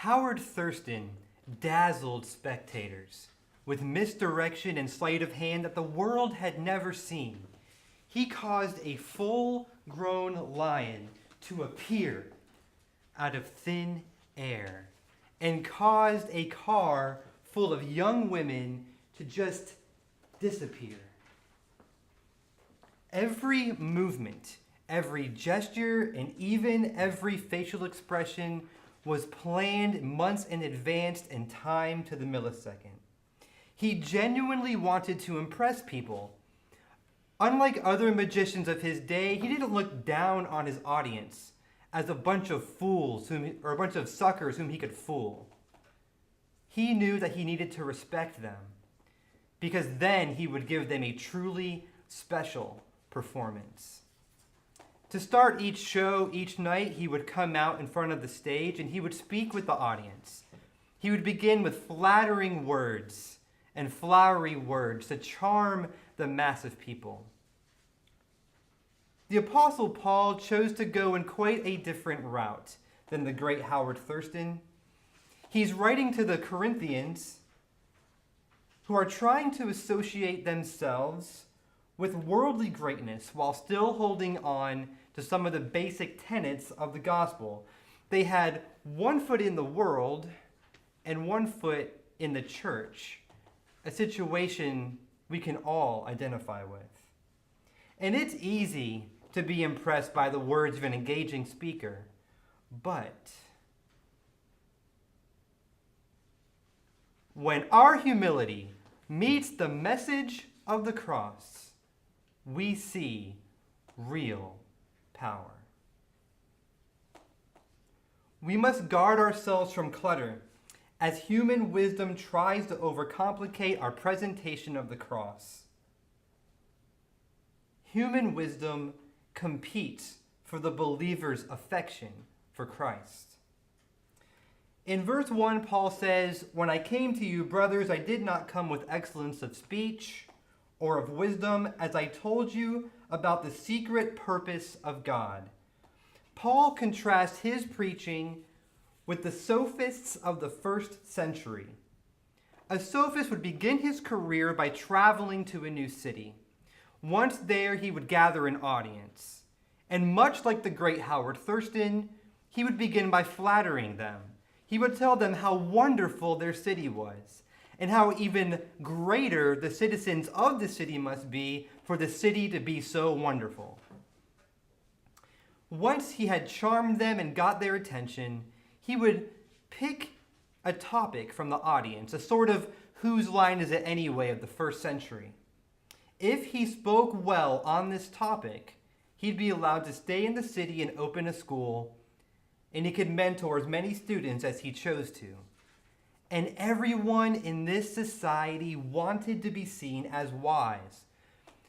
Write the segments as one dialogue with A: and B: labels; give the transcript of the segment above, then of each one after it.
A: Howard Thurston dazzled spectators with misdirection and sleight of hand that the world had never seen. He caused a full-grown lion to appear out of thin air and caused a car full of young women to just disappear. Every movement, every gesture, and even every facial expression was planned months in advance and timed to the millisecond. He genuinely wanted to impress people. Unlike other magicians of his day, he didn't look down on his audience as a bunch of fools or a bunch of suckers whom he could fool. He knew that he needed to respect them because then he would give them a truly special performance. To start each show, each night, he would come out in front of the stage and he would speak with the audience. He would begin with flattering words and flowery words to charm the mass of people. The Apostle Paul chose to go in quite a different route than the great Howard Thurston. He's writing to the Corinthians who are trying to associate themselves with worldly greatness while still holding on to some of the basic tenets of the gospel. They had one foot in the world and one foot in the church, a situation we can all identify with. And it's easy to be impressed by the words of an engaging speaker, but when our humility meets the message of the cross, we see real power. We must guard ourselves from clutter as human wisdom tries to overcomplicate our presentation of the cross. Human wisdom competes for the believer's affection for Christ. In verse 1, Paul says, "When I came to you, brothers, I did not come with excellence of speech or of wisdom, as I told you about the secret purpose of God." Paul contrasts his preaching with the sophists of the first century. A sophist would begin his career by traveling to a new city. Once there, he would gather an audience. And much like the great Howard Thurston, he would begin by flattering them. He would tell them how wonderful their city was, and how even greater the citizens of the city must be for the city to be so wonderful. Once he had charmed them and got their attention, he would pick a topic from the audience, a sort of whose line is it anyway of the first century. If he spoke well on this topic, he'd be allowed to stay in the city and open a school, and he could mentor as many students as he chose to. And everyone in this society wanted to be seen as wise.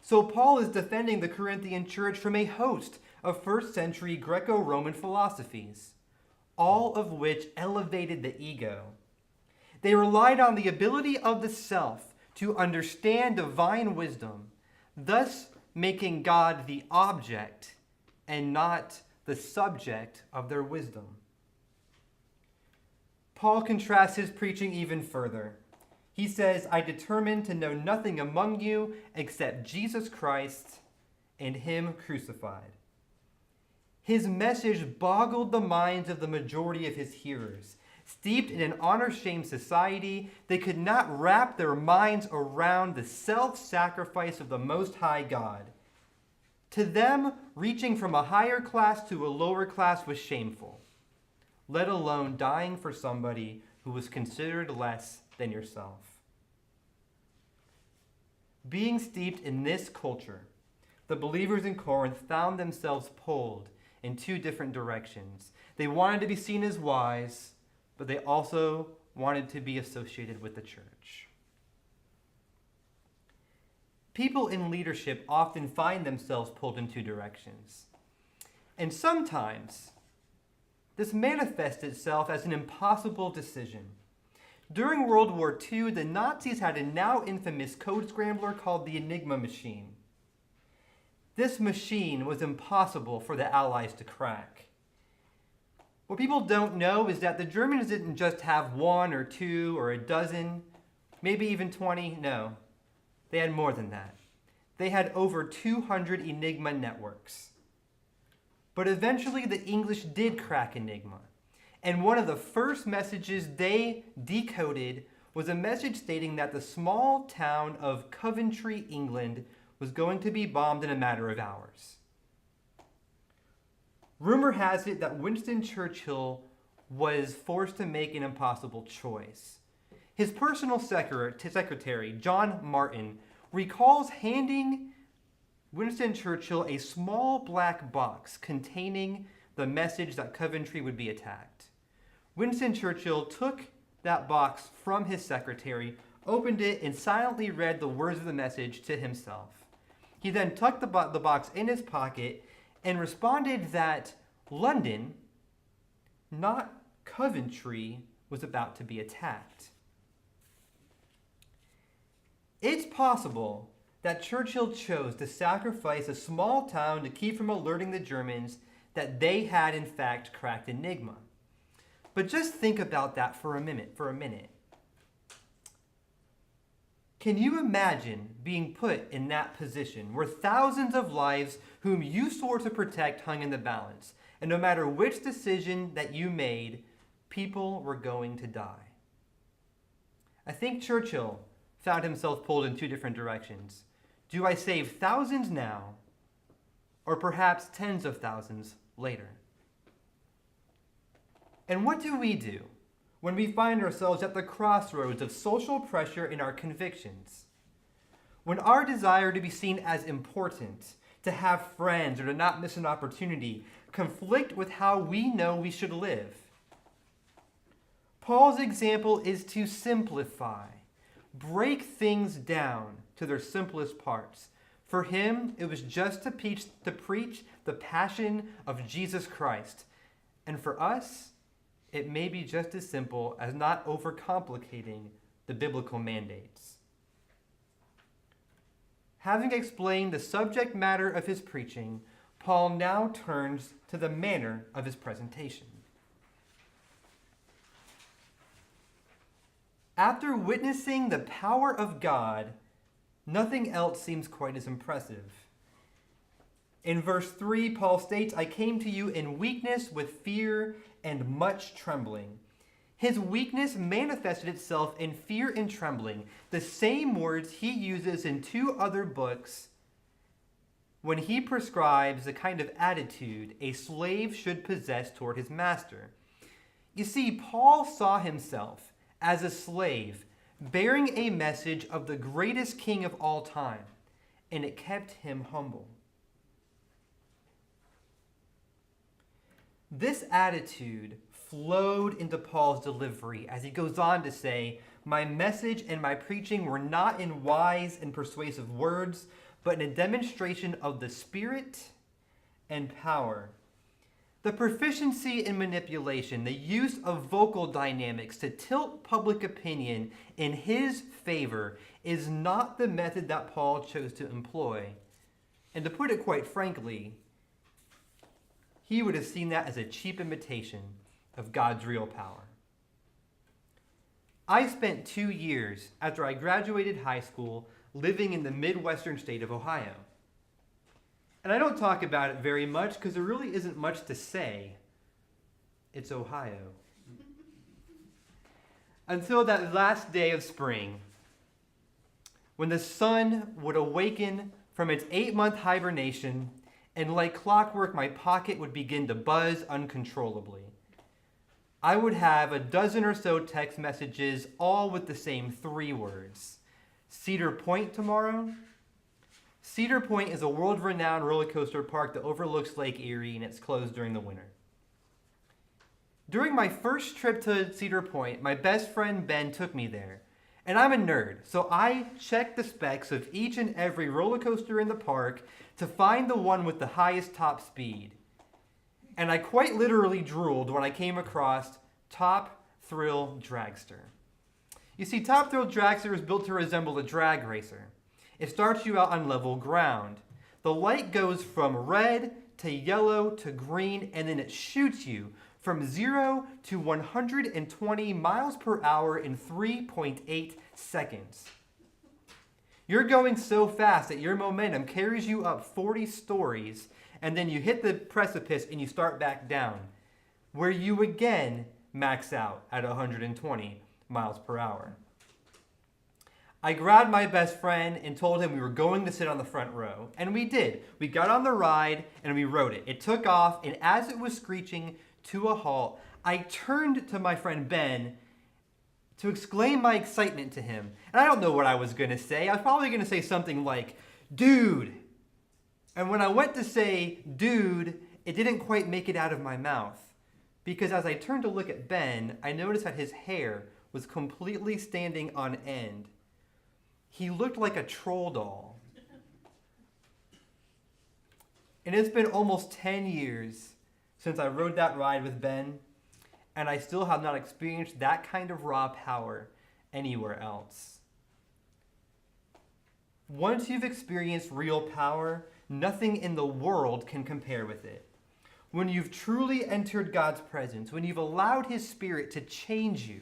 A: So Paul is defending the Corinthian church from a host of first century Greco-Roman philosophies, all of which elevated the ego. They relied on the ability of the self to understand divine wisdom, thus making God the object and not the subject of their wisdom. Paul contrasts his preaching even further. He says, "I determined to know nothing among you except Jesus Christ and him crucified." His message boggled the minds of the majority of his hearers. Steeped in an honor-shame society, they could not wrap their minds around the self-sacrifice of the Most High God. To them, reaching from a higher class to a lower class was shameful, let alone dying for somebody who was considered less than yourself. Being steeped in this culture, the believers in Corinth found themselves pulled in two different directions. They wanted to be seen as wise, but they also wanted to be associated with the church. People in leadership often find themselves pulled in two directions. And sometimes this manifests itself as an impossible decision. During World War II, the Nazis had a now infamous code scrambler called the Enigma machine. This machine was impossible for the Allies to crack. What people don't know is that the Germans didn't just have one or two or a dozen, maybe even 20. No, they had more than that. They had over 200 Enigma networks. But eventually the English did crack Enigma. And one of the first messages they decoded was a message stating that the small town of Coventry, England, was going to be bombed in a matter of hours. Rumor has it that Winston Churchill was forced to make an impossible choice. His personal secretary, John Martin, recalls handing Winston Churchill a small black box containing the message that Coventry would be attacked. Winston Churchill took that box from his secretary, opened it, and silently read the words of the message to himself. He then tucked the box in his pocket and responded that London, not Coventry, was about to be attacked. It's possible that Churchill chose to sacrifice a small town to keep from alerting the Germans that they had in fact cracked Enigma. But just think about that for a minute. Can you imagine being put in that position where thousands of lives whom you swore to protect hung in the balance, and no matter which decision that you made, people were going to die? I think Churchill found himself pulled in two different directions. Do I save thousands now, or perhaps tens of thousands later? And what do we do when we find ourselves at the crossroads of social pressure in our convictions? When our desire to be seen as important, to have friends, or to not miss an opportunity conflict with how we know we should live? Paul's example is to simplify, break things down to their simplest parts. For him, it was just to preach the passion of Jesus Christ. And for us, it may be just as simple as not overcomplicating the biblical mandates. Having explained the subject matter of his preaching, Paul now turns to the manner of his presentation. After witnessing the power of God, nothing else seems quite as impressive. In verse 3, Paul states, "I came to you in weakness, with fear and much trembling." His weakness manifested itself in fear and trembling, the same words he uses in two other books when he prescribes the kind of attitude a slave should possess toward his master. You see, Paul saw himself as a slave bearing a message of the greatest king of all time, and it kept him humble. This attitude flowed into Paul's delivery as he goes on to say, "My message and my preaching were not in wise and persuasive words, but in a demonstration of the Spirit and power." The proficiency in manipulation, the use of vocal dynamics to tilt public opinion in his favor is not the method that Paul chose to employ. And to put it quite frankly, he would have seen that as a cheap imitation of God's real power. I spent 2 years after I graduated high school living in the Midwestern state of Ohio. And I don't talk about it very much because there really isn't much to say. It's Ohio. Until that last day of spring, when the sun would awaken from its 8-month hibernation, and like clockwork, my pocket would begin to buzz uncontrollably. I would have a dozen or so text messages, all with the same 3 words. Cedar Point tomorrow? Cedar Point is a world-renowned roller coaster park that overlooks Lake Erie, and it's closed during the winter. During my first trip to Cedar Point, my best friend Ben took me there. And I'm a nerd, so I checked the specs of each and every roller coaster in the park to find the one with the highest top speed. And I quite literally drooled when I came across Top Thrill Dragster. You see, Top Thrill Dragster is built to resemble a drag racer. It starts you out on level ground. The light goes from red to yellow to green, and then it shoots you from 0 to 120 miles per hour in 3.8 seconds. You're going so fast that your momentum carries you up 40 stories, and then you hit the precipice and you start back down, where you again max out at 120 miles per hour. I grabbed my best friend and told him we were going to sit on the front row. And we did. We got on the ride and we rode it. It took off, and as it was screeching to a halt, I turned to my friend Ben to exclaim my excitement to him. And I don't know what I was going to say. I was probably going to say something like, "Dude." And when I went to say, "Dude," it didn't quite make it out of my mouth. Because as I turned to look at Ben, I noticed that his hair was completely standing on end. He looked like a troll doll. And it's been almost 10 years since I rode that ride with Ben, and I still have not experienced that kind of raw power anywhere else. Once you've experienced real power, nothing in the world can compare with it. When you've truly entered God's presence, when you've allowed His Spirit to change you,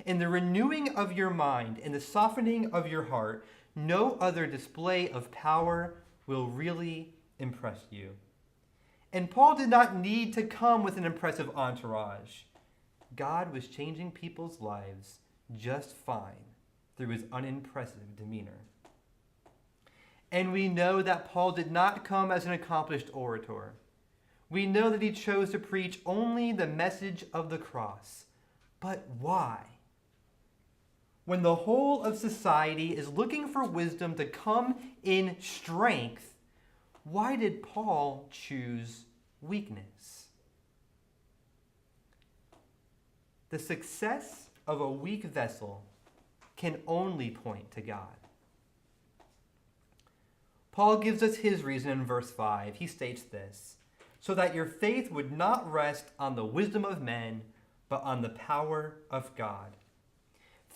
A: in the renewing of your mind and the softening of your heart, no other display of power will really impress you. And Paul did not need to come with an impressive entourage. God was changing people's lives just fine through his unimpressive demeanor. And we know that Paul did not come as an accomplished orator. We know that he chose to preach only the message of the cross. But why? When the whole of society is looking for wisdom to come in strength, why did Paul choose weakness? The success of a weak vessel can only point to God. Paul gives us his reason in verse 5. He states this, "So that your faith would not rest on the wisdom of men, but on the power of God."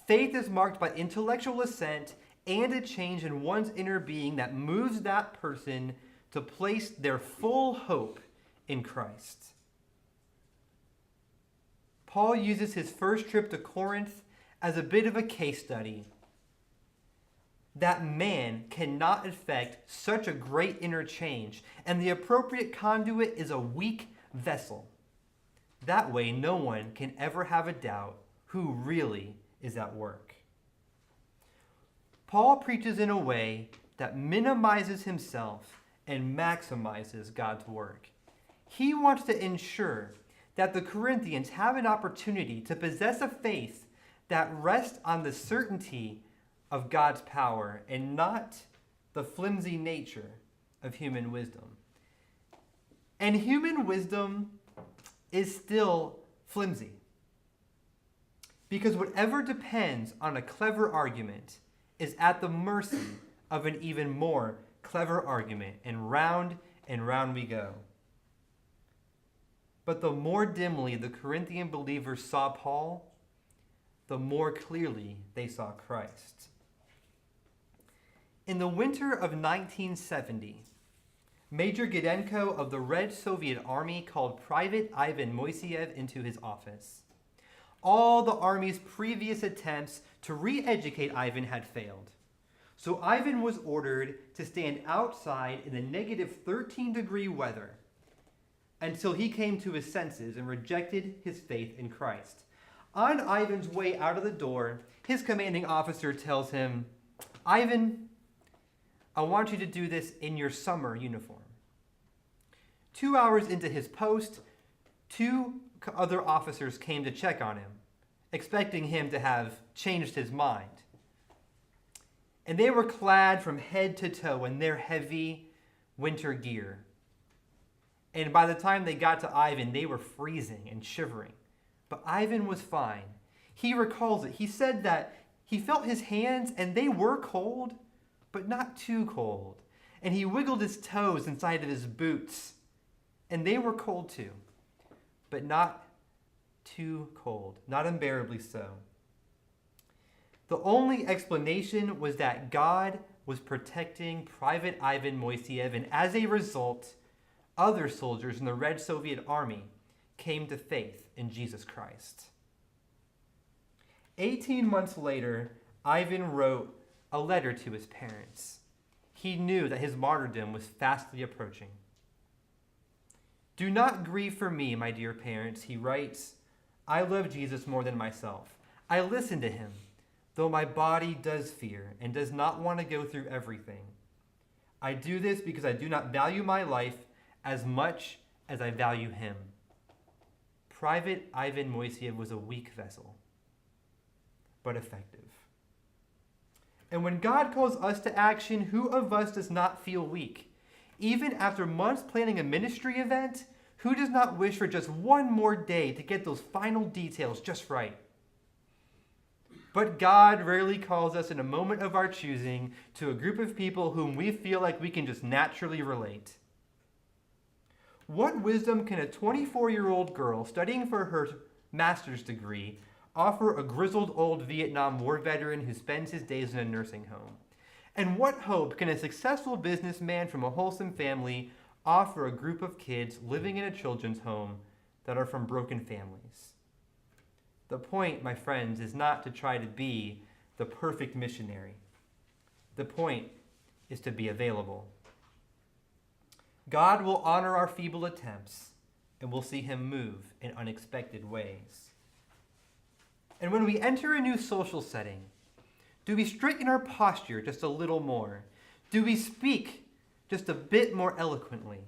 A: Faith is marked by intellectual assent and a change in one's inner being that moves that person to place their full hope in Christ. Paul uses his first trip to Corinth as a bit of a case study that man cannot effect such a great inner change, and the appropriate conduit is a weak vessel. That way, no one can ever have a doubt who really is at work. Paul preaches in a way that minimizes himself and maximizes God's work. He wants to ensure that the Corinthians have an opportunity to possess a faith that rests on the certainty of God's power and not the flimsy nature of human wisdom. And human wisdom is still flimsy. Because whatever depends on a clever argument is at the mercy of an even more clever argument, and round we go. But the more dimly the Corinthian believers saw Paul, the more clearly they saw Christ. In the winter of 1970, Major Gidenko of the Red Soviet Army called Private Ivan Moiseev into his office. All the Army's previous attempts to re-educate Ivan had failed. So Ivan was ordered to stand outside in the negative 13-degree weather until he came to his senses and rejected his faith in Christ. On Ivan's way out of the door, his commanding officer tells him, "Ivan, I want you to do this in your summer uniform." 2 hours into his post, 2 other officers came to check on him, expecting him to have changed his mind. And they were clad from head to toe in their heavy winter gear. And by the time they got to Ivan, they were freezing and shivering. But Ivan was fine. He recalls it. He said that he felt his hands and they were cold, but not too cold. And he wiggled his toes inside of his boots, and they were cold too, but not too cold, not unbearably so. The only explanation was that God was protecting Private Ivan Moiseev, and as a result, other soldiers in the Red Soviet Army came to faith in Jesus Christ. 18 months later, Ivan wrote a letter to his parents. He knew that his martyrdom was fastly approaching. "Do not grieve for me, my dear parents," he writes. "I love Jesus more than myself. I listen to him, though my body does fear and does not want to go through everything. I do this because I do not value my life as much as I value him." Private Ivan Moiseev was a weak vessel, but effective. And when God calls us to action, who of us does not feel weak? Even after months planning a ministry event, who does not wish for just one more day to get those final details just right? But God rarely calls us in a moment of our choosing to a group of people whom we feel like we can just naturally relate. What wisdom can a 24-year-old girl studying for her master's degree offer a grizzled old Vietnam War veteran who spends his days in a nursing home? And what hope can a successful businessman from a wholesome family offer a group of kids living in a children's home that are from broken families? The point, my friends, is not to try to be the perfect missionary. The point is to be available. God will honor our feeble attempts, and we'll see him move in unexpected ways. And when we enter a new social setting, do we straighten our posture just a little more? Do we speak just a bit more eloquently?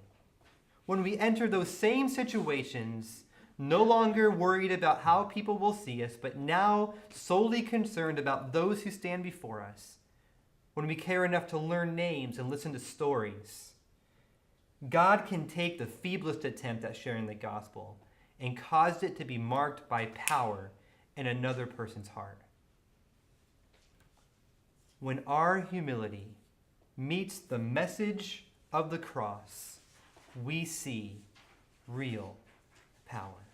A: When we enter those same situations, no longer worried about how people will see us, but now solely concerned about those who stand before us, when we care enough to learn names and listen to stories, God can take the feeblest attempt at sharing the gospel and cause it to be marked by power in another person's heart. When our humility meets the message of the cross, we see real power.